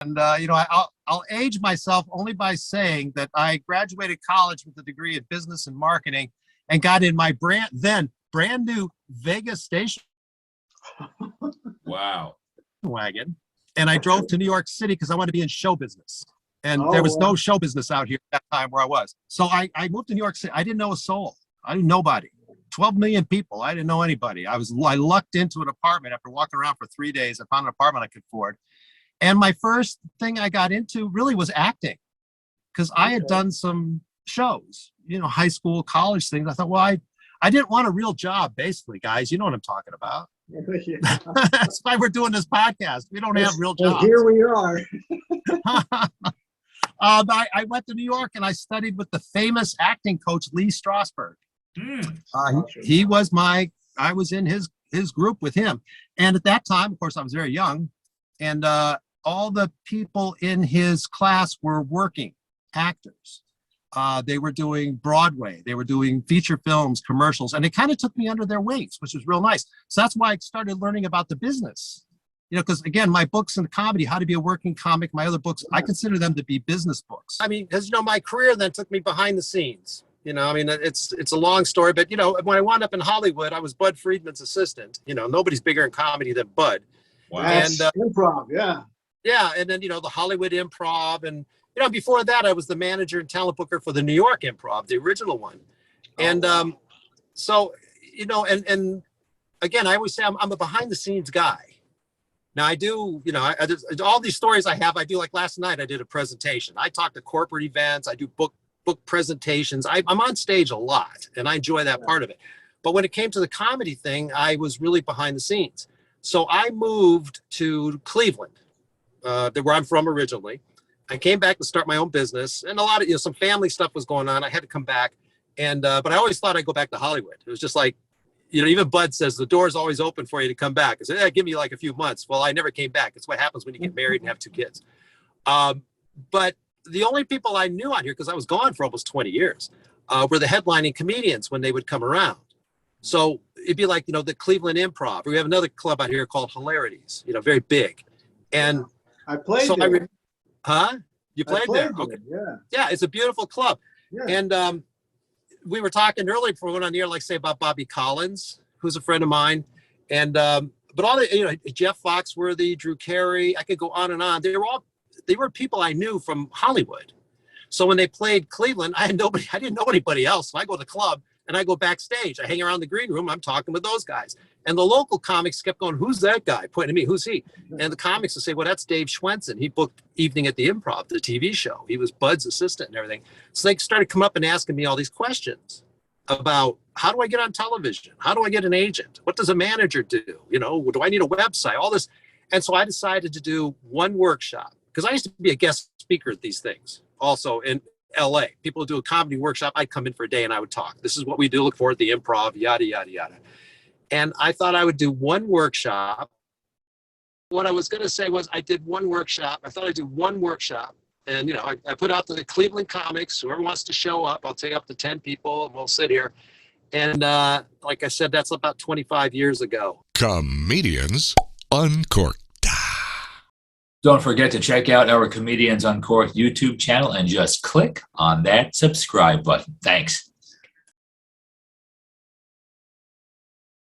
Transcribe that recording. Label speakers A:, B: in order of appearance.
A: And, I'll age myself only by saying that I graduated college with a degree in business and marketing and got in my brand new Vegas station
B: Wow.
A: wagon. And I drove to New York City because I wanted to be in show business. And there was no show business out here at that time where I was. So I moved to New York City. I didn't know a soul. I didn't know nobody. 12 million people. I didn't know anybody. I lucked into an apartment after walking around for 3 days. I found an apartment I could afford. And my first thing I got into really was acting, because I had done some shows, high school, college things. I thought, well, I didn't want a real job, basically, guys. You know what I'm talking about. That's why we're doing this podcast. We don't have real jobs.
C: Well, here we are.
A: I went to New York and I studied with the famous acting coach, Lee Strasberg. He was I was in his group with him. And at that time, of course, I was very young. And all the people in his class were working actors. They were doing Broadway. They were doing feature films, commercials, and it kind of took me under their wings, which was real nice. So that's why I started learning about the business. Because again, my books in comedy, How to Be a Working Comic, my other books, I consider them to be business books. I mean, because my career then took me behind the scenes. It's a long story, but when I wound up in Hollywood, I was Bud Friedman's assistant. Nobody's bigger in comedy than Bud.
B: Wow.
C: And Improv, yeah.
A: Yeah, and then the Hollywood Improv, and before that, I was the manager and talent booker for the New York Improv, the original one. And so and again, I always say I'm a behind the scenes guy. Now I do, all these stories I have, I do. Like last night, I did a presentation. I talk to corporate events. I do book presentations. I'm on stage a lot, and I enjoy that part of it. But when it came to the comedy thing, I was really behind the scenes. So I moved to Cleveland, where I'm from originally. I came back to start my own business, and a lot of some family stuff was going on. I had to come back, and but I always thought I'd go back to Hollywood. It was just like, even Bud says the door's always open for you to come back. I said, give me like a few months. Well, I never came back. It's what happens when you get married and have 2 kids. But the only people I knew out here, because I was gone for almost 20 years, were the headlining comedians when they would come around. So it'd be like, the Cleveland Improv. We have another club out here called Hilarities, very big. And
C: I played
A: so
C: there.
A: You played there? Okay. Yeah, it's a beautiful club. Yeah. And we were talking earlier before we went on the air, like say about Bobby Collins, who's a friend of mine. And but all the, Jeff Foxworthy, Drew Carey, I could go on and on. They were people I knew from Hollywood. So when they played Cleveland, I didn't know anybody else. So I go to the club and I go backstage. I hang around the green room. I'm talking with those guys. And the local comics kept going, who's that guy? Pointing at me, who's he? And the comics would say, well, that's Dave Schwensen. He booked Evening at the Improv, the TV show. He was Bud's assistant and everything. So they started coming up and asking me all these questions about how do I get on television? How do I get an agent? What does a manager do? Do I need a website? All this. And so I decided to do one workshop, because I used to be a guest speaker at these things. Also in LA, people would do a comedy workshop. I'd come in for a day and I would talk. This is what we do. Look for at the Improv, yada, yada, yada. And I thought I would do one workshop. What I was going to say was I did one workshop. I thought I'd do one workshop. And, I put out to the Cleveland comics, whoever wants to show up, I'll take up to 10 people and we'll sit here. And like I said, that's about 25 years ago.
D: Comedians Uncorked.
B: Don't forget to check out our Comedians Uncorked YouTube channel and just click on that subscribe button. Thanks.